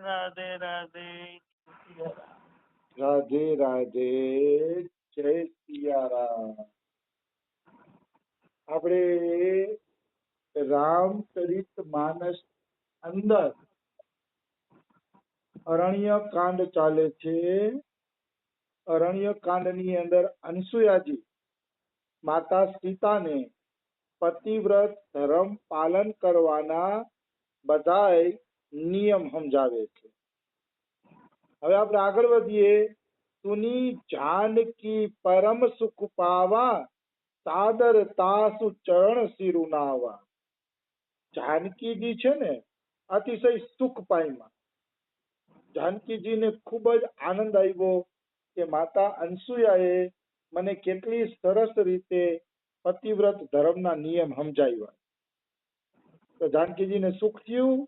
રાધે રાધે. રાધે રાધે, જય સિયારામ. આપણે રામચરિત માનસ અંદર અરણ્ય કાંડ ચાલે છે. અરણ્ય કાંડ ની અંદર અનસુયાજી માતા સીતાને પતિવ્રત ધર્મ પાલન કરવાના બધાય નિયમ સમજાવે છે. હવે આપણે આગળ વધીએ. તુની જાનકી પરમ સુખ પાવા, સાદર તાસુ ચરણ સિરુનાવા. જાનકીજી છે ને અતિશય સુખ પામ્યા. જાનકીજીને ખૂબ જ આનંદ આવ્યો કે માતા અનસુયાએ મને કેટલી સરસ રીતે પતિવ્રત ધર્મના નિયમ સમજાવ્યા. તો જાનકીજીને સુખ થયું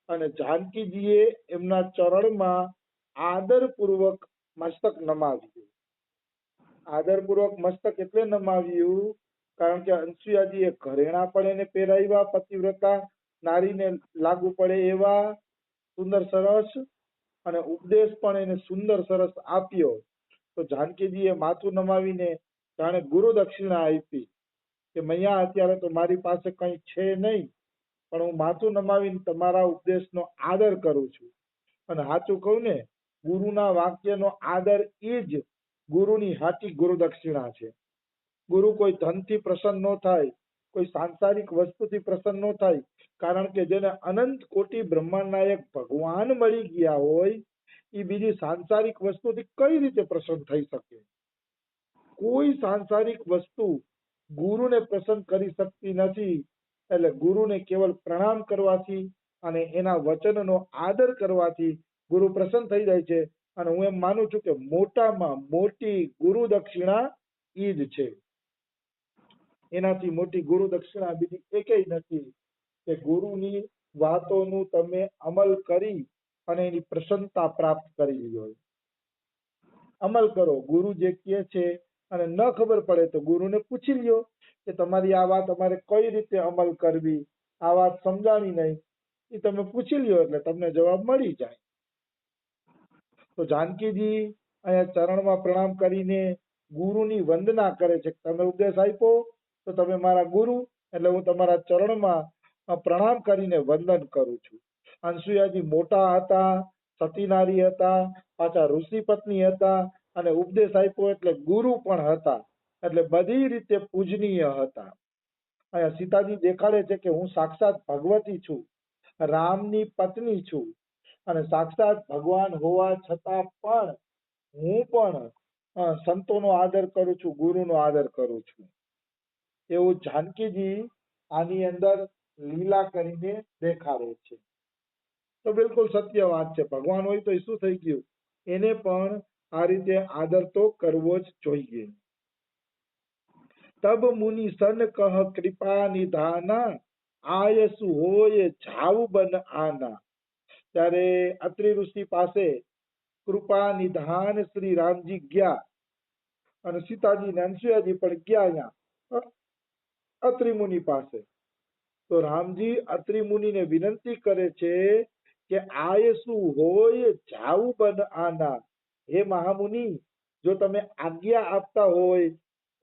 અને જાનકીજીએ એમના ચરણમાં આદરપૂર્વક મસ્તક નમાવ્યું. આદરપૂર્વક મસ્તક એટલે નમાવ્યું કારણ કે અનસુયાજીએ ઘરેણા પણ એને પહેરાવ્યા, પતિવ્રતા નારીને લાગુ પડે એવા સુંદર સરસ, અને ઉપદેશ પણ એને સુંદર સરસ આપ્યો. તો જાનકીજીએ માથું નમાવીને જાણે ગુરુ દક્ષિણા આપી કે મૈયા અત્યારે તો મારી પાસે કંઈ છે નહીં, પણ હું માથું નમાવીને તમારા ઉપદેશનો આદર કરું છું. અને સાચું કહું ને, ગુરુના વાક્યનો આદર એ જ ગુરુની સાચી ગુરુ દક્ષિણા છે. ગુરુ કોઈ ધનથી પ્રસન્ન ન થાય, કોઈ સાંસારિક વસ્તુથી પ્રસન્ન ન થાય, કારણ કે જેને અનંત કોટી બ્રહ્માંડના એક ભગવાન મળી ગયા હોય એ બીજી સાંસારિક વસ્તુથી કઈ રીતે પ્રસન્ન થઈ શકે? કોઈ સાંસારિક વસ્તુ ગુરુને પ્રસન્ન કરી શકતી નથી. એટલે ગુરુને કેવલ પ્રણામ કરવાથી અને એના વચનનો આદર કરવાથી ગુરુ પ્રસન્ન થઈ જાય છે. અને હું એમ માનું છું કે મોટામાં મોટી ગુરુ દક્ષિણા ઈ જ છે. એનાથી મોટી ગુરુ દક્ષિણા બીજી એકેય નથી કે ગુરુની વાતોનું તમે અમલ કરી અને એની પ્રસન્નતા પ્રાપ્ત કરી લ્યો. અમલ કરો. ગુરુ જે કહે છે અને ન ખબર પડે તો ગુરુને પૂછી લ્યો કે તમારી આ વાત અમારે કઈ રીતે અમલ કરવી, આ વાત સમજાણી નહીં, એ તમે પૂછી લ્યો એટલે તમને જવાબ મળી જાય. તો જાનકીજી અહીંયા ચરણમાં પ્રણામ કરીને ગુરુની વંદના કરે છે. તમે ઉપદેશ આપ્યો તો તમે મારા ગુરુ, એટલે હું તમારા ચરણમાં પ્રણામ કરીને વંદન કરું છું. અનસુયાજી મોટા હતા, સતીનારી હતા, પાછા ઋષિ પત્ની હતા, અને ઉપદેશ આપ્યો એટલે ગુરુ પણ હતા, એટલે બધી રીતે પૂજનીય હતા. અહીંયા સીતાજી દેખાડે છે કે હું સાક્ષાત ભગવતી છું, રામની પત્ની છું, અને સાક્ષાત ભગવાન હોવા છતાં પણ હું પણ સંતોનો આદર કરું છું, ગુરુનો આદર કરું છું. એવું જાનકીજી આની અંદર લીલા કરીને દેખાડે છે. તો બિલકુલ સત્ય વાત છે. ભગવાન હોય તો શું થઈ ગયું, એને પણ આ રીતે આદર તો કરવો જ જોઈએ. તબ મુનિ સન કહ કૃપા નિધાના, આયસુ હોય જાવ બન આના. ત્યારે અત્રિ ઋષિ પાસે કૃપા નિધાન શ્રી રામજી ગયા, અને સીતાજી ને અનસુયાજી પણ ગયા અહીંયા અત્રિ મુનિ પાસે. તો રામજી અત્રિ મુનિને વિનંતી કરે છે કે આયસુ હોય જાવ બન આના. હે મહામુનિ, જો તમે આજ્ઞા આપતા હોય,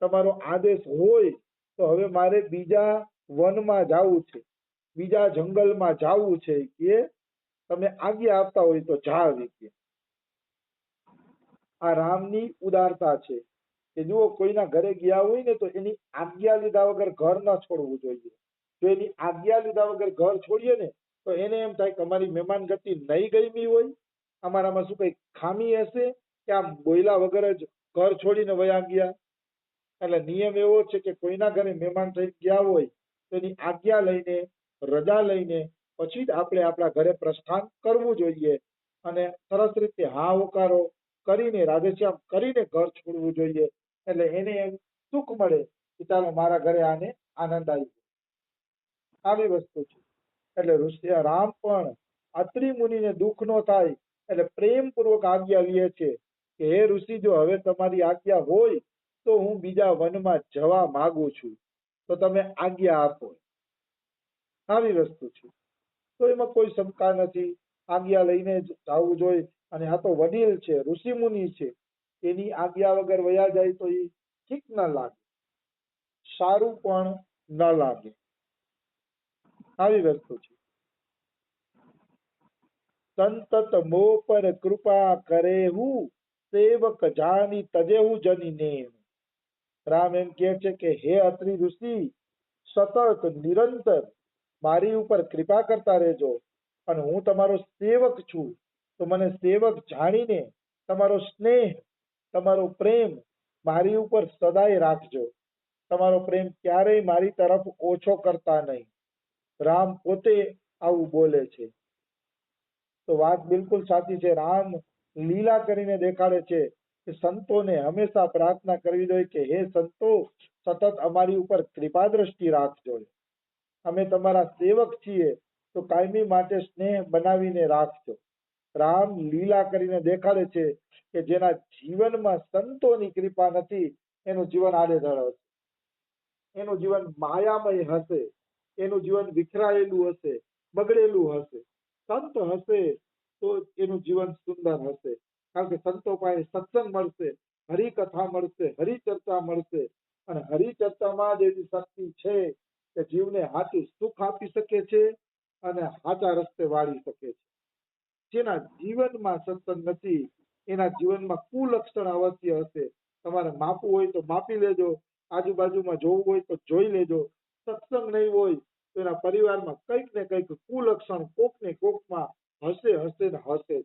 તમારો આદેશ હોય, તો હવે મારે બીજા વનમાં જવું છે, બીજા જંગલમાં જવું છે, કે તમે આજ્ઞા આપતા હોય તો જાવી કે. આ રામની ઉદારતા છે કે જુઓ, કોઈના ઘરે ગયા હોય ને તો એની આજ્ઞા લીધા વગર ઘર ન છોડવું જોઈએ. જો એની આજ્ઞા લીધા વગર ઘર છોડીએ ને તો એને એમ થાય કે અમારી મહેમાન ગતિ નહીં ગમી હોય, અમારામાં શું કઈ ખામી હશે કે આમ બોયલા વગર જ ઘર છોડીને વયા ગયા. એટલે નિયમ એવો છે કે કોઈના ઘરે મહેમાન થઈ ગયા હોય તો એની આજ્ઞા લઈને, રજા લઈને પછી જ આપણે આપણા ઘરે પ્રસ્થાન કરવું જોઈએ, અને સરસ રીતે હા હોકારો કરીને, રાધેશ્યામ કરીને ઘર છોડવું જોઈએ. એટલે એને એમ સુખ મળે કે ચાલો મારા ઘરે આને આનંદ આવી વસ્તુ છે. એટલે ઋષિ રામ પણ અત્રિ મુનિને દુઃખ ન થાય એટલે પ્રેમપૂર્વક આજ્ઞા લે છે કે હે ઋષિ, જો હવે તમારી આજ્ઞા હોય તો હું બીજા વનમાં જવા માંગુ છું, તો તમે આજ્ઞા આપો. આવી વસ્તુ છે. તો એમાં કોઈ શંકા નથી. આજ્ઞા લઈને જ જવું જોઈએ. અને આ તો વડીલ છે, ઋષિ મુનિ છે, એની આજ્ઞા વગર વયા જાય તો એ ઠીક ન લાગે, સારું પણ ન લાગે. આવી વસ્તુ છે. સંતત મો પર કૃપા કરેહુ, સેવક જાની તજેહુ જનીને. રામ એમ કહે છે કે હે અત્રિ ઋષિ, સતત નિરંતર મારી ઉપર કૃપા કરતા રહેજો, અને હું તમારો સેવક છું, તો મને સેવક જાણીને તમારો સ્નેહ, તમારો પ્રેમ મારી ઉપર સદાય રાખજો. તમારો પ્રેમ ક્યારેય મારી તરફ ઓછો કરતા નહીં. રામ પોતે આવું બોલે છે. તો વાત બિલકુલ સાચી છે. રામ લીલા કરીને દેખાડે છે કે સંતોને હંમેશા પ્રાર્થના કરવી જોઈએ કે હે સંતો, સતત અમારી ઉપર કૃપા દ્રષ્ટિ રાખજો. અમે તમારા સેવક છીએ, તો કાયમી માટે સ્નેહ બનાવીને રાખજો. રામ લીલા કરીને દેખાડે છે કે જેના જીવનમાં સંતોની કૃપા નથી, એનું જીવન આડેધડ હશે, એનું જીવન માયામય હશે, એનું જીવન વિખરાયેલું હશે, બગડેલું હશે. સંત હશે તો એનું જીવન સુંદર હશે, કારણ કે સંતો પાસે સત્સંગ મળશે, હરિકથા મળશે, હરિચર્ચા મળશે, અને હરિચર્ચામાં જ એવી શક્તિ છે કે જીવને સાચું સુખ આપી શકે છે અને સાચા રસ્તે વાળી શકે છે. જેના જીવનમાં સત્સંગ નથી, એના જીવનમાં કુલક્ષણ અવશ્ય હશે. તમારે માપવું હોય તો માપી લેજો, આજુબાજુમાં જોવું હોય તો જોઈ લેજો. સત્સંગ નહીં હોય તો એના પરિવારમાં કંઈક ને કંઈક કુલક્ષણ કોક ને કોકમાં હશે હશે ને હશે.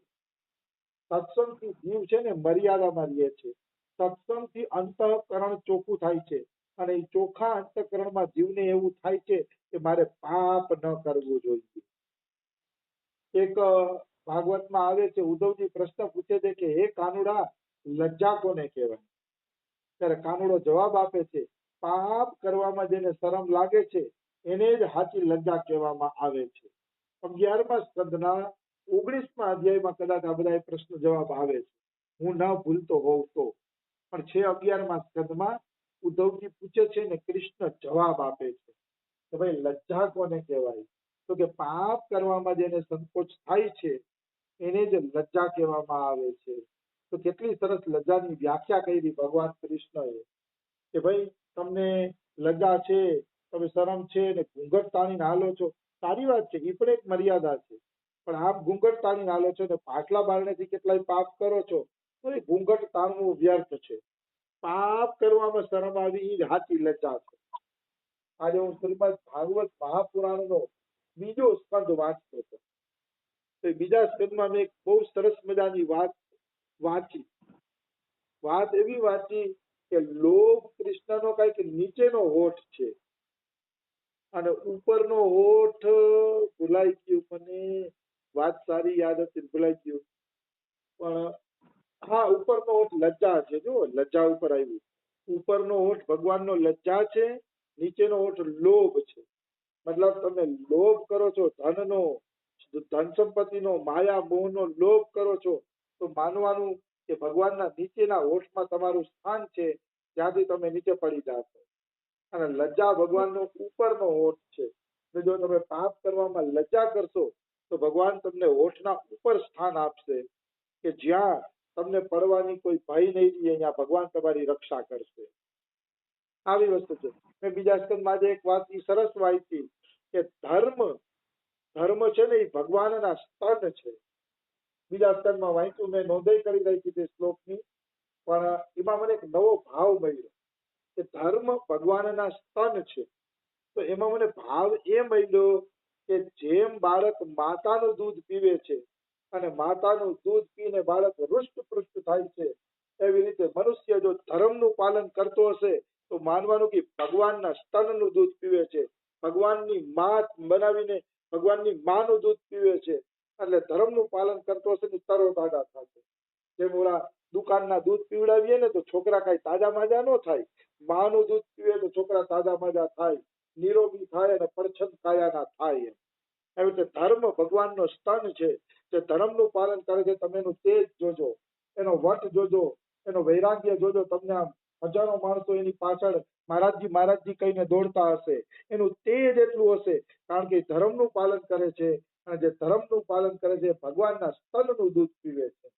સત્સંગથી જીવ છે ને મર્યાદામાં રહે છે. સત્સંગથી અંતઃકરણ ચોખ્ખું થાય છે, અને એ ચોખ્ખા અંતઃકરણમાં જીવને એવું થાય છે કે મારે પાપ ન કરવું જોઈએ. એક ભાગવતમાં આવે છે, ઉદ્ધવજી પ્રશ્ન પૂછે છે કે હે કાનુડા, લજ્જા કોને કહેવાય? ત્યારે કાનુડો જવાબ આપે છે, પાપ કરવામાં જેને શરમ લાગે છે એને જ સાચી લજ્જા કહેવામાં આવે છે. 11મા સ્કંદના 19મા અધ્યાયમાં કદાચ આ બધા પ્રશ્ન જવાબ આવે છે, હું ન ભૂલતો હોઉં તો. પણ છે 11મા સ્કંદમાં ઉદ્ધવજી પૂછે છે ને કૃષ્ણ જવાબ આપે છે કે ભાઈ લજ્જા કોને કહેવાય? તો કે પાપ કરવામાં જેને સંકોચ થાય છે એને જ લજ્જા કહેવામાં આવે છે. તો કેટલી સરસ લજ્જાની વ્યાખ્યા કરી ભગવાન કૃષ્ણએ કે ભાઈ તમને લજ્જા છે, તમે શરમ છે ને ઘૂંઘટ તાણીને હાલો છો, સારી વાત છે, એ પણ એક મર્યાદા છે. પણ આપ ઘૂંઘટ તાણીને હાલો છો ને પાછલા બારણેથી કેટલાય પાપ કરો છો, તો એ ઘૂંઘટ તાણવું વ્યર્થ છે. પાપ કરવામાં શરમ આવી એ સાચી લજ્જા છે. આજે હું શ્રીમદ ભાગવત મહાપુરાણનો બીજો સ્કંદ વાંચતો હતો, તો બીજા સ્કંદમાં મેં એક બહુ સરસ મજાની વાત વાંચી. વાત એવી વાંચી કે લોભ કૃષ્ણનો કઈક નીચેનો હોઠ છે અને ઉપરનો હોઠ ભૂલાઈ ગયું મને. વાત સારી યાદ હતી, ભૂલાઈ ગયું. પણ હા, ઉપરનો હોઠ લજ્જા છે. જો લજ્જા ઉપર આવ્યું. ઉપરનો હોઠ ભગવાનનો લજ્જા છે, નીચેનો હોઠ લોભ છે. મતલબ તમે લોભ કરો છો ધનનો, ધન સંપત્તિનો, માયા મોહનો લોભ કરો છો, તો માનવાનું કે ભગવાનના નીચેના હોઠમાં તમારું સ્થાન છે, ત્યાંથી તમે નીચે પડી જાશો. અને લજ્જા ભગવાનનો ઉપરનો હોઠ છે. જો તમે પાપ કરવામાં લજ્જા કરશો તો ભગવાન તમને હોઠના ઉપર સ્થાન આપશે કે જ્યાં તમને પડવાની કોઈ ભય નહીં રહે, અહીંયા ભગવાન તમારી રક્ષા કરશે. આવી વસ્તુ છે. મેં બીજા સ્કંદમાં આજે એક વાત સરસ વાંચી કે ધર્મ છે ને એ ભગવાનના સ્તન છે. બીજા સ્તનમાં વાંચ્યું, મેં નોંધણી કરી રાખી તે શ્લોકની, પણ એમાં મને એક નવો ભાવ મળ્યો કે ધર્મ ભગવાનના સ્તન છે. તો એમાં મને ભાવ એ મળ્યો કે જેમ બાળક માતાનું દૂધ પીવે છે અને માતાનું દૂધ પીને બાળક હૃષ્ટપુષ્ટ થાય છે, એવી રીતે મનુષ્ય જો ધર્મનું પાલન કરતો હશે તો માનવાનું કે ભગવાનના સ્તનનું દૂધ પીવે છે, ભગવાનની માં બનાવીને ભગવાનની માનું દૂધ પીવે છે. એટલે ધર્મનું પાલન કરતો હશે ને તરોતાજા થશે. જેમ ઓલા દુકાનના દૂધ પીવડાવીએ ને તો છોકરા કઈ તાજા માજા ન થાય, માનું દૂધ પીવે તો છોકરા તાજા માજા થાય, નિરોગી થાય અને પરછન કાયાના થાય. એવી રીતે ધર્મ ભગવાનનો સ્તન છે. જે ધર્મનું પાલન કરે છે તમે એનું તેજ જોજો, એનો વટ જોજો, એનો વૈરાગ્ય જોજો. તમને આમ હજારો માણસો એની પાછળ મહારાજજી મહારાજજી કહીને દોડતા હશે. એનું તેજ એટલું હશે કારણ કે ધર્મનું પાલન કરે છે, અને જે ધર્મનું પાલન કરે છે એ ભગવાનના સ્તનનું દૂધ પીવે છે,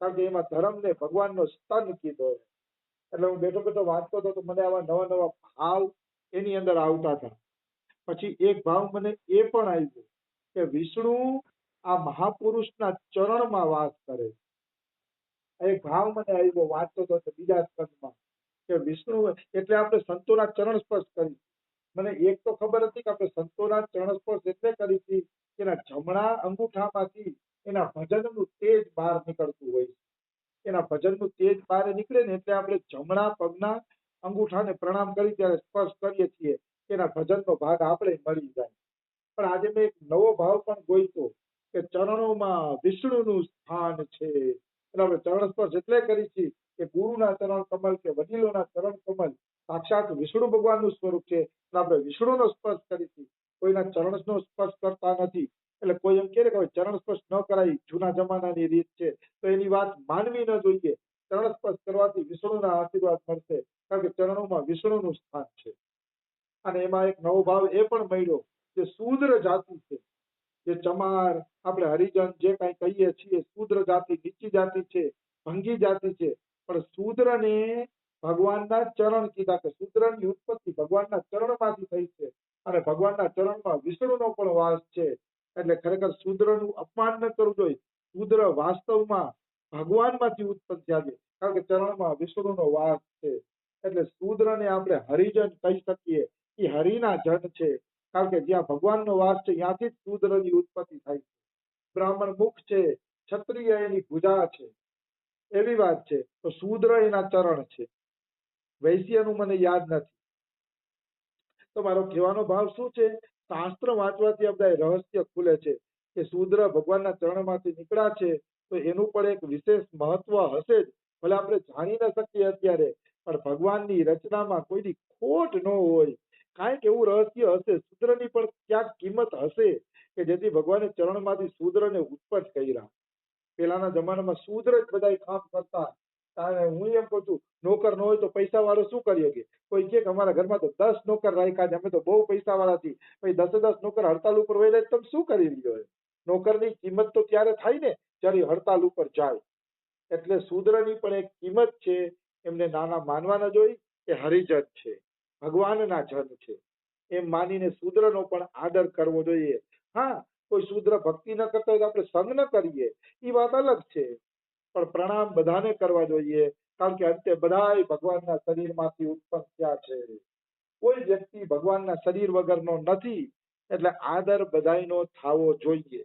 કારણ કે એમાં ધર્મને ભગવાનનો સ્તન કીધો છે. એટલે હું બેઠો બેઠો વાંચતો હતો તો મને આવા નવા નવા ભાવ એની અંદર આવતા હતા. પછી એક ભાવ મને એ પણ આવ્યો કે વિષ્ણુ આ મહાપુરુષના ચરણમાં વાસ કરે છે. એક ભાવ મને આવ્યો વાંચતો હતો બીજા સ્કંદમાં કે વિષ્ણુ એટલે આપણે સંતોના ચરણ સ્પર્શ કરી. મને એક તો ખબર હતી કે આપણે સંતોના ચરણ સ્પર્શ એટલે કરી હતી કે એના જમણા અંગૂઠામાંથી એના ભજનનું તેજ બહાર નીકળતું હોય છે. એના ભજનનું તેજ બહાર નીકળે ને એટલે આપણે જમણા પગના અંગૂઠાને પ્રણામ કરી ત્યારે સ્પર્શ કરીએ છીએ, એના ભજનનો ભાગ આપણે મળી જાય. પણ આજે મેં એક નવો ભાવ પણ ગોઈતો કે ચરણોમાં વિષ્ણુનું સ્થાન છે. એટલે આપણે ચરણ સ્પર્શ એટલે કરી છીએ કે ગુરુના ચરણ કમળ કે વડીલોના ચરણ કમળ સાક્ષાત વિષ્ણુ ભગવાનનું સ્વરૂપ છે. એટલે આપણે વિષ્ણુનો સ્પર્શ કરી છીએ, કોઈના ચરણનો સ્પર્શ કરતા નથી. એટલે કોઈ એમ કહે કે ચરણ સ્પર્શ ન કરાય, જૂના જમાનાની રીત છે, તો એની વાત માનવી ન જોઈએ. ચરણ સ્પર્શ કરવાથી વિષ્ણુના આશીર્વાદ મળશે, કારણ કે ચરણોમાં વિષ્ણુનું સ્થાન છે. અને એમાં એક નવો ભાવ એ પણ મળ્યો કે શૂદ્ર જાતિ છે, જે ચમાર આપણે હરિજન જે કઈ કહીએ છીએ, શૂદ્ર જાતિ નીચી જાતિ છે, ભંગી જાતિ છે, પણ શૂદ્રને ભગવાનના ચરણ કીધા કે શૂદ્રની ઉત્પત્તિ ભગવાનના ચરણમાંથી થઈ છે અને ભગવાનના ચરણમાં વિષ્ણુનો પણ વાસ છે. એટલે ખરેખર શૂદ્રનું અપમાન ન કરવું જોઈએ. શૂદ્ર વાસ્તવમાં ભગવાનમાંથી ઉત્પન્ન થયા છે, કારણ કે ચરણમાં વિષ્ણુનો વાસ છે. એટલે શૂદ્રને આપણે હરિજન કહી શકીએ, એ હરિના જન છે, કારણ કે જ્યાં ભગવાનનો વાસ છે ત્યાંથી જ શૂદ્રની ઉત્પત્તિ થાય છે. બ્રાહ્મણ મુખ છે, ક્ષત્રિય એની ભુજા છે, એવી વાત છે. તો શૂદ્ર એના ચરણ છે. વૈશ્યનું મને યાદ નથી. તો મારો કહેવાનો ભાવ શું છે, શાસ્ત્ર વાંચવાથી આ બધા રહસ્ય ખુલે છે કે શૂદ્ર ભગવાનના ચરણમાંથી નીકળ્યા છે, તો એનું પણ એક વિશેષ મહત્વ હશે જ. ભલે આપણે જાણી ન શકીએ અત્યારે, પણ ભગવાનની રચનામાં કોઈની ખોટ ન હોય, કાંઈક એવું રહસ્ય હશે, શૂદ્રની પણ ક્યાંક કિંમત હશે કે જેથી ભગવાને ચરણમાંથી શૂદ્રને ઉત્પન્ન કર્યા. પેલાના જમાનામાં શૂદ્ર જ બધા કામ કરતા. હું એમ કહું છું, નોકર ન હોય તો પૈસા વાળો શું કરી શકે? કોઈ કે અમારા ઘરમાં તો 10 નોકર રાખ્યા છે, અમે તો બહુ પૈસા વાળા છીએ. પછી 10 નોકર હડતાલ ઉપર વહી જાય તમે શું કરી લ્યો? નોકરની કિંમત તો ત્યારે થાય ને જ્યારે હડતાલ ઉપર જાય. એટલે શૂદ્રની પણ એક કિંમત છે, એમને નાના માનવા ન જોઈ, એ હરિજન છે, ભગવાનના જન છે, એમ માનીને શૂદ્રનો પણ આદર કરવો જોઈએ. હા, કોઈ શૂદ્ર ભક્તિ ન કરતા હોય તો આપણે સંગ ન કરીએ, એ વાત અલગ છે, પણ પ્રણામ બધાને કરવા જોઈએ, કારણ કે અંતે બધાય ભગવાનના શરીરમાંથી ઉત્પન્ન થયા છે. કોઈ વ્યક્તિ ભગવાનના શરીર વગરનો નથી. એટલે આદર બધાયનો થવો જોઈએ.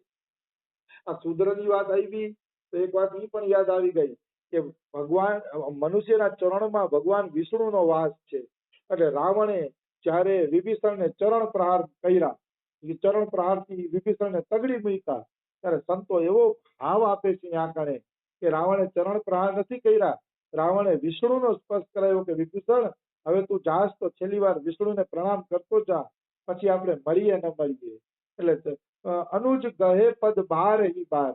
આ શૂદ્રની વાત આવી તો એક વાત એ પણ યાદ આવી ગઈ કે ભગવાન મનુષ્યના ચરણમાં ભગવાન વિષ્ણુનો વાસ છે. એટલે રાવણે જ્યારે વિભીષણને ચરણ પ્રહાર કર્યા, ચરણ પ્રહારથી વિભીષણને તગડી મૂક્યા, ત્યારે સંતો એવો ભાવ આપે છે આ કણે કે રાવણે ચરણ પ્રહાર નથી કર્યા, રાવણે વિષ્ણુનો સ્પર્શ કરાયો કે વિભીષણ હવે તું જાસ તો છેલ્લી વાર વિષ્ણુને પ્રણામ કરતો જા, પછી આપણે મળીએ ન મળીએ. એટલે અનુજ ગહે પદ બાર હી બાર.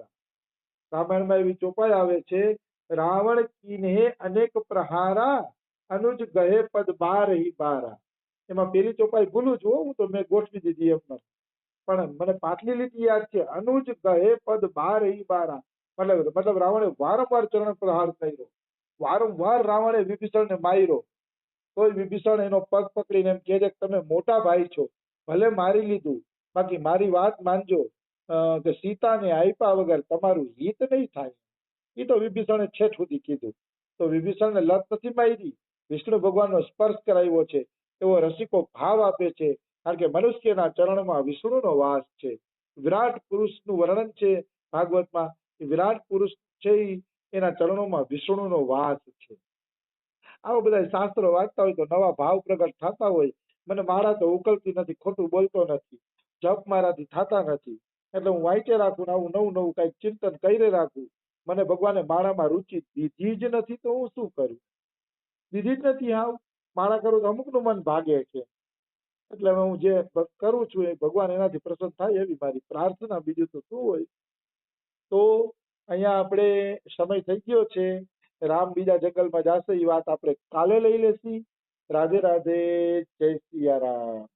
રામાયણમાં એવી ચોપાઈ આવે છે, રાવણ કીન્હે અનેક પ્રહારા, અનુજ ગહે પદ બાર હી બારા. એમાં પેલી ચોપાઈ ભૂલું છું, હું તો મેં ગોઠવી દીધી એમને, પણ મને પાછલી લીટી યાદ છે, અનુજ ગહે પદ બાર હી બારા. મતલબ રાવણે વારંવાર ચરણ પ્રહાર કર્યો, વારંવાર રાવણે વિભીષણને માર્યો, તોય વિભીષણ એનો પગ પકડીને એમ કહે છે કે તમે મોટા ભાઈ છો, ભલે મારી લીધું, બાકી મારી વાત માનજો કે સીતાને આપ્યા વગર તમારું હિત નહીં થાય. એ તો વિભીષણે છેઠ સુધી કીધું. તો વિભીષણને લત નથી મારી, વિષ્ણુ ભગવાનનો સ્પર્શ કરાવ્યો છે, એવો રસિકો ભાવ આપે છે, કારણ કે મનુષ્યના ચરણમાં વિષ્ણુનો વાસ છે. વિરાટ પુરુષનું વર્ણન છે ભાગવતમાં, વિરાટ પુરુષ છે એના ચરણોમાં વિષ્ણુનો વાસ છે. આવા બધા શાસ્ત્રો વાંચતા હોય તો નવા ભાવ પ્રગટ થતા હોય. મને માળા તો ઉકલતી નથી, ખોટું બોલતો નથી, જપ મારાથી થતા નથી, એટલે હું વાંચે રાખું ને આવું નવું નવું કઈક ચિંતન કરી રાખું. મને ભગવાને માળામાં રુચિ દીધી જ નથી તો હું શું કરું? દીધી જ નથી. હાવ માળા કરું તો અમુકનું મન ભાગે છે. એટલે હું જે કરું છું એ ભગવાન એનાથી પ્રસન્ન થાય એવી મારી પ્રાર્થના, બીજું તો શું હોય. તો અહીંયા આપણે સમય થઈ ગયો છે. રામ બીજા જંગલમાં જશે એ વાત આપણે કાલે લઈ લેશી. રાધે રાધે, જય સિયા રામ.